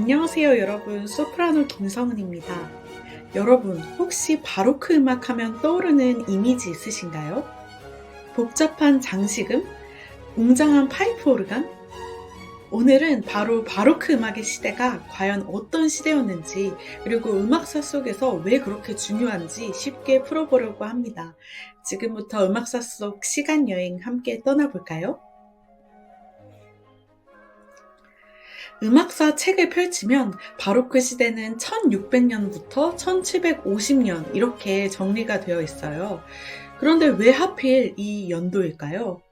안녕하세요, 여러분. 소프라노 김성은입니다. 여러분, 혹시 바로크 음악 하면 떠오르는 이미지 있으신가요? 복잡한 장식음? 웅장한 파이프 오르간? 오늘은 바로 바로크 음악의 시대가 과연 어떤 시대였는지, 그리고 음악사 속에서 왜 그렇게 중요한지 쉽게 풀어보려고 합니다. 지금부터 음악사 속 시간 여행 함께 떠나볼까요? 음악사 책을 펼치면 바로크 시대는 1600년부터 1750년 이렇게 정리가 되어 있어요. 그런데 왜 하필 이 연도일까요?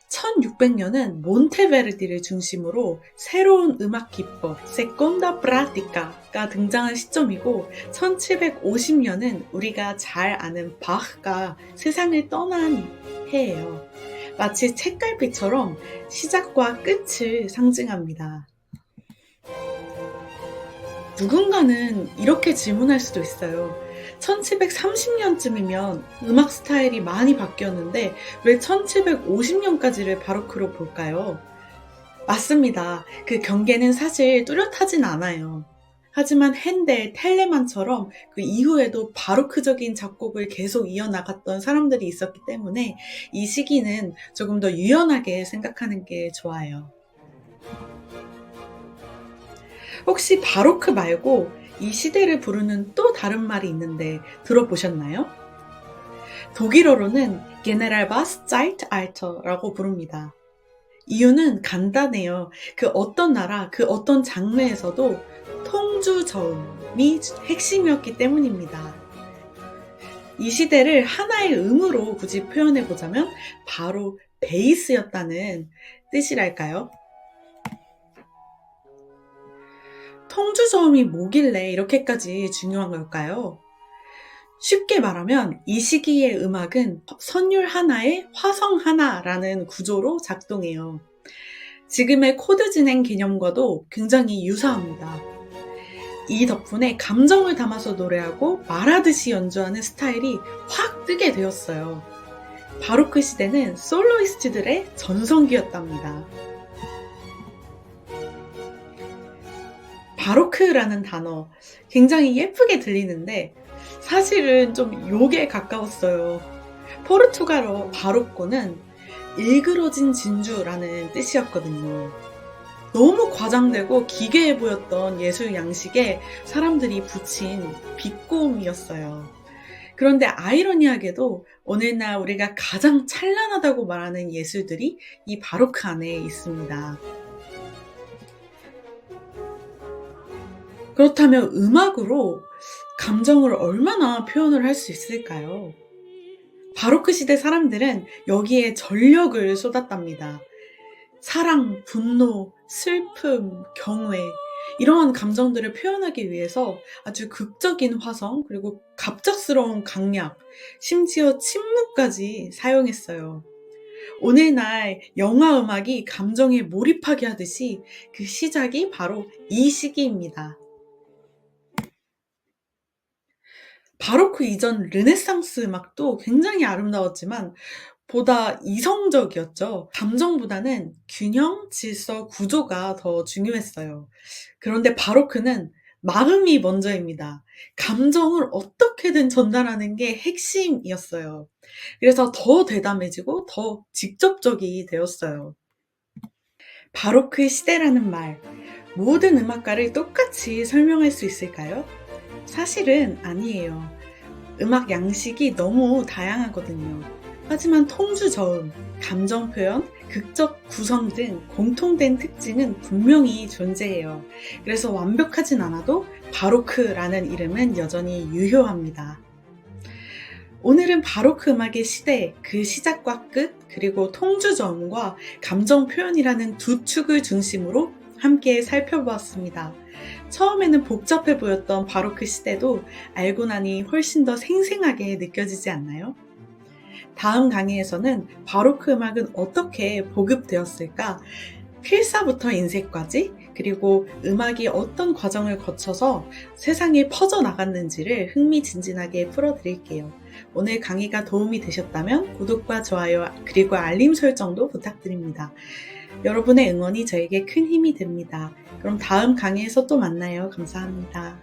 1600년은 몬테베르디를 중심으로 새로운 음악 기법, 세콘다 프라티카가 등장한 시점이고, 1750년은 우리가 잘 아는 바흐가 세상을 떠난 해예요. 마치 책갈피처럼 시작과 끝을 상징합니다. 누군가는 이렇게 질문할 수도 있어요. 1730년쯤이면 음악 스타일이 많이 바뀌었는데 왜 1750년까지를 바로크로 볼까요? 맞습니다. 그 경계는 사실 뚜렷하진 않아요. 하지만 핸델, 텔레만처럼 그 이후에도 바로크적인 작곡을 계속 이어나갔던 사람들이 있었기 때문에 이 시기는 조금 더 유연하게 생각하는 게 좋아요. 혹시 바로크 말고 이 시대를 부르는 또 다른 말이 있는데 들어보셨나요? 독일어로는 General Zeitalter라고 부릅니다. 이유는 간단해요. 그 어떤 나라, 그 어떤 장르에서도 통주저음이 핵심이었기 때문입니다. 이 시대를 하나의 음으로 굳이 표현해 보자면 바로 베이스였다는 뜻이랄까요? 통주저음이 뭐길래 이렇게까지 중요한 걸까요? 쉽게 말하면 이 시기의 음악은 선율 하나에 화성 하나라는 구조로 작동해요. 지금의 코드 진행 개념과도 굉장히 유사합니다. 이 덕분에 감정을 담아서 노래하고 말하듯이 연주하는 스타일이 확 뜨게 되었어요. 바로크 시대는 솔로이스트들의 전성기였답니다. 바로크라는 단어 굉장히 예쁘게 들리는데 사실은 좀 욕에 가까웠어요. 포르투갈어 바로코는 일그러진 진주라는 뜻이었거든요. 너무 과장되고 기괴해 보였던 예술 양식에 사람들이 붙인 비꼬음이었어요. 그런데 아이러니하게도 오늘날 우리가 가장 찬란하다고 말하는 예술들이 이 바로크 안에 있습니다. 그렇다면 음악으로 감정을 얼마나 표현을 할 수 있을까요? 바로크 시대 사람들은 여기에 전력을 쏟았답니다. 사랑, 분노, 슬픔, 경외, 이러한 감정들을 표현하기 위해서 아주 극적인 화성, 그리고 갑작스러운 강약, 심지어 침묵까지 사용했어요. 오늘날 영화 음악이 감정에 몰입하게 하듯이 그 시작이 바로 이 시기입니다. 바로크 이전 르네상스 음악도 굉장히 아름다웠지만 보다 이성적이었죠. 감정보다는 균형, 질서, 구조가 더 중요했어요. 그런데 바로크는 마음이 먼저입니다. 감정을 어떻게든 전달하는 게 핵심이었어요. 그래서 더 대담해지고 더 직접적이 되었어요. 바로크 시대라는 말, 모든 음악가를 똑같이 설명할 수 있을까요? 사실은 아니에요. 음악 양식이 너무 다양하거든요. 하지만 통주 저음, 감정 표현, 극적 구성 등 공통된 특징은 분명히 존재해요. 그래서 완벽하진 않아도 바로크라는 이름은 여전히 유효합니다. 오늘은 바로크 음악의 시대, 그 시작과 끝, 그리고 통주 저음과 감정 표현이라는 두 축을 중심으로 함께 살펴보았습니다. 처음에는 복잡해 보였던 바로크 시대도 알고 나니 훨씬 더 생생하게 느껴지지 않나요? 다음 강의에서는 바로크 음악은 어떻게 보급되었을까? 필사부터 인쇄까지, 그리고 음악이 어떤 과정을 거쳐서 세상에 퍼져나갔는지를 흥미진진하게 풀어드릴게요. 오늘 강의가 도움이 되셨다면 구독과 좋아요, 그리고 알림 설정도 부탁드립니다. 여러분의 응원이 저에게 큰 힘이 됩니다. 그럼 다음 강의에서 또 만나요. 감사합니다.